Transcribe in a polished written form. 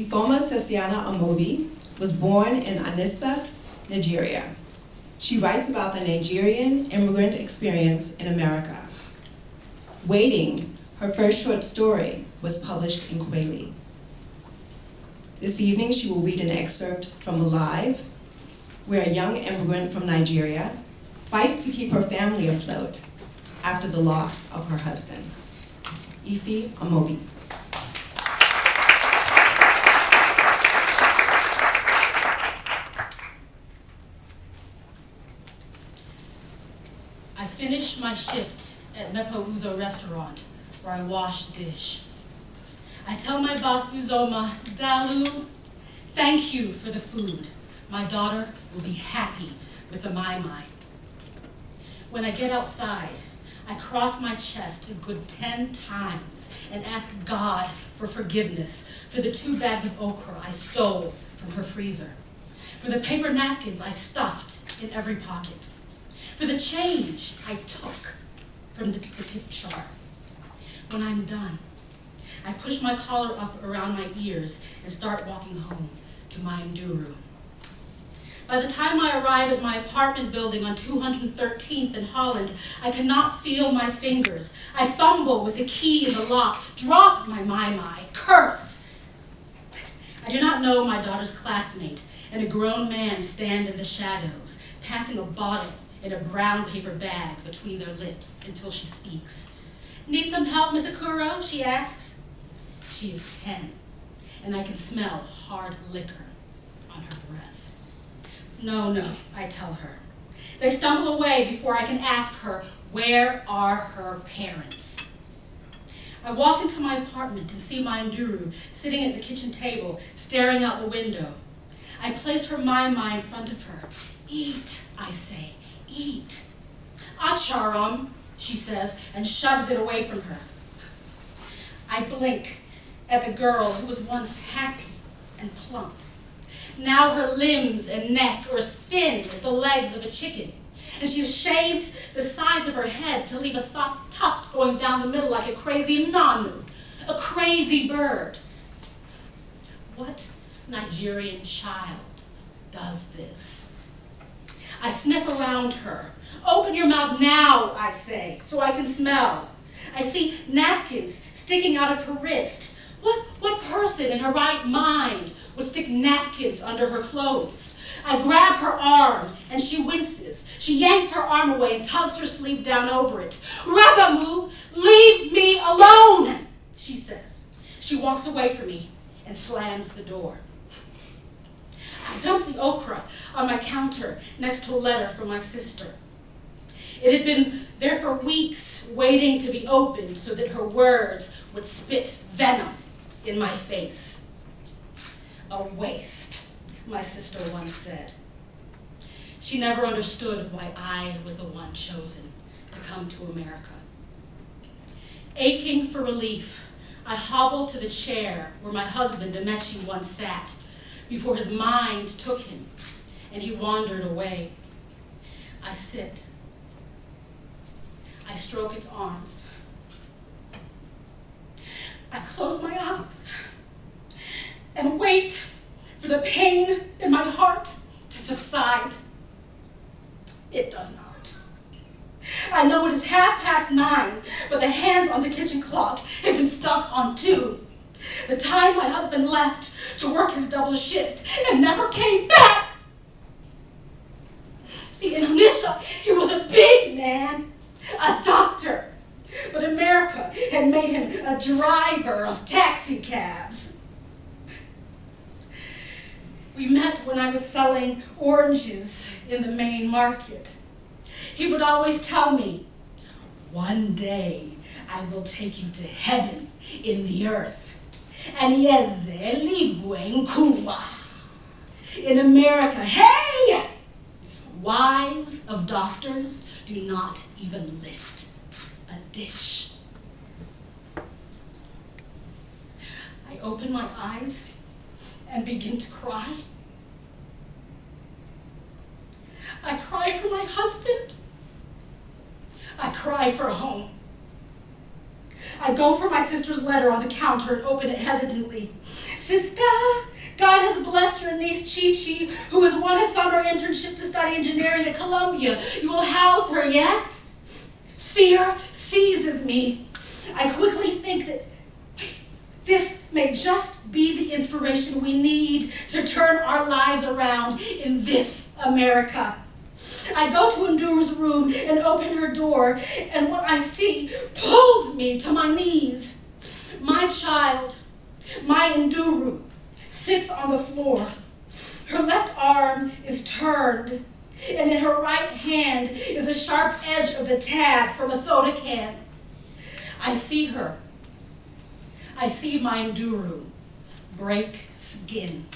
Ifeoma Sesiana Amobi was born in Onitsha, Nigeria. She writes about the Nigerian immigrant experience in America. Waiting, her first short story, was published in Kweli. This evening, she will read an excerpt from Alive, where a young immigrant from Nigeria fights to keep her family afloat after the loss of her husband. Ife Amobi. I finished my shift at Mepa Uzo restaurant, where I wash dish. I tell my boss Uzoma, Dalu, thank you for the food. My daughter will be happy with the mai mai. When I get outside, I cross my chest a good 10 times and ask God for forgiveness for the 2 bags of okra I stole from her freezer, for the paper napkins I stuffed in every pocket, for the change I took from the tip jar. When I'm done, I push my collar up around my ears and start walking home to my Nduru. By the time I arrive at my apartment building on 213th in Holland, I cannot feel my fingers. I fumble with the key in the lock, drop my mai, curse. I do not know my daughter's classmate, and a grown man stand in the shadows, passing a bottle in a brown paper bag between their lips until she speaks. Need some help, Miss Akuro? She asks. She is 10, and I can smell hard liquor on her breath. No, I tell her. They stumble away before I can ask her, where are her parents? I walk into my apartment and see my Nduru sitting at the kitchen table, staring out the window. I place her mai in front of her. Eat, I say, eat. Acharam, she says, and shoves it away from her. I blink at the girl who was once happy and plump. Now her limbs and neck are as thin as the legs of a chicken, and she has shaved the sides of her head to leave a soft tuft going down the middle like a crazy nanu, a crazy bird. What Nigerian child does this? I sniff around her. Open your mouth now, I say, so I can smell. I see napkins sticking out of her wrist. What person in her right mind would stick napkins under her clothes? I grab her arm, and she winces. She yanks her arm away and tugs her sleeve down over it. Rabamu, leave me alone, she says. She walks away from me and slams the door. I dump the okra on my counter next to a letter from my sister. It had been there for weeks, waiting to be opened so that her words would spit venom in my face. A waste, my sister once said. She never understood why I was the one chosen to come to America. Aching for relief, I hobbled to the chair where my husband, Amechi, once sat, before his mind took him and he wandered away. I sit. I stroke its arms. I close my eyes and wait for the pain in my heart to subside. It does not. I know it is 9:30, but the hands on the kitchen clock have been stuck on 2. The time my husband left to work his double shift and never came back. See, in Onitsha, he was a big man, a doctor. But America had made him a driver of taxi cabs. We met when I was selling oranges in the main market. He would always tell me, one day I will take you to heaven in the earth. Anieze ligwe nkuwa. In America, hey! Wives of doctors do not even lift a dish. I open my eyes and begin to cry. I cry for my husband. I cry for home. I go for my sister's letter on the counter and open it hesitantly. Sister, God has blessed your niece Chi-Chi, who has won a summer internship to study engineering at Columbia. You will house her, yes? Fear seizes me. I quickly think that this may just be the inspiration we need to turn our lives around in this America. I go to Nduru's room and open her door, and what I see pulls me to my knees. My child, my Nduru, sits on the floor. Her left arm is turned, and in her right hand is a sharp edge of the tab from a soda can. I see her. I see my Nduru break skin.